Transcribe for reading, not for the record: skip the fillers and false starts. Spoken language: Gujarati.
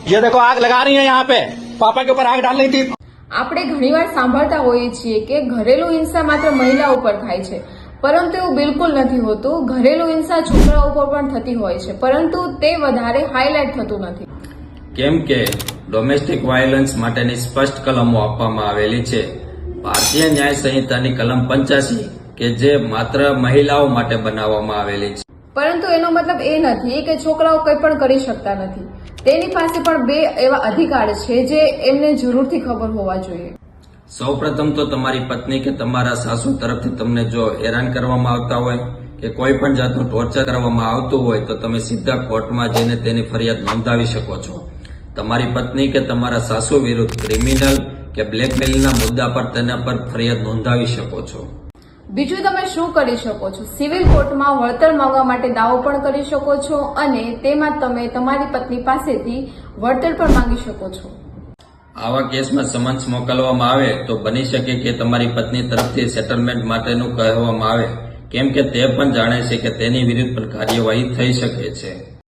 ये देखो आग लगा रही है यहाँ पे, पापा के ऊपर आग डाल रही थी। આપણે ઘણીવાર સાંભળતા હોઈએ છીએ કે ઘરેલુ હિંસા માત્ર મહિલા ઉપર થાય છે, પરંતુ એવું બિલકુલ નથી હોતું. ઘરેલુ હિંસા છોકરા ઉપર પણ થતી હોય છે, પરંતુ તે વધારે હાઇલાઇટ થતું નથી. કેમ કે ડોમેસ્ટિક વાયોલન્સ માટેની સ્પષ્ટ કલમો આપવામાં આવેલી છે. ભારતીય ન્યાય સંહિતાની કલમ 85 કે જે માત્ર મહિલાઓ માટે બનાવવામાં આવેલી છે. પરંતુ એનો મતલબ એ નથી કે છોકરાઓ કંઈ પણ કરી શકતા નથી. તેની પાસે પણ બે એવા અધિકાર છે જે એમને જરૂરથી ખબર હોવા જોઈએ. સૌપ્રથમ તો તમારી પત્ની કે તમારા સાસુ તરફથી તમને જો હેરાન કરવામાં આવતા હોય કે કોઈ પણ જાતનું ટોર્ચર કરવામાં આવતું હોય તો તમે સીધા કોર્ટમાં જઈને તેની ફરિયાદ નોંધાવી શકો છો. તમારી પત્ની કે તમારા સાસુ વિરુદ્ધ ક્રિમિનલ કે બ્લેકમેલના મુદ્દા પર તેના પર ફરિયાદ નોંધાવી શકો છો. બીજું તમે શું કરી શકો છો? સિવિલ કોર્ટમાં વળતર માંગવા માટે દાવો પણ કરી શકો છો અને તેમાં તમે તમારી પત્ની પાસેથી વળતર પણ માંગી શકો છો. આવા કેસમાં સમન્સ મોકલવામાં આવે તો બની શકે કે તમારી પત્ની તરફથી સેટલમેન્ટ માટેનું કહેવામાં આવે, કેમ કે તે પણ જાણે છે કે તેની વિરુદ્ધ પણ કાર્યવાહી થઈ શકે છે.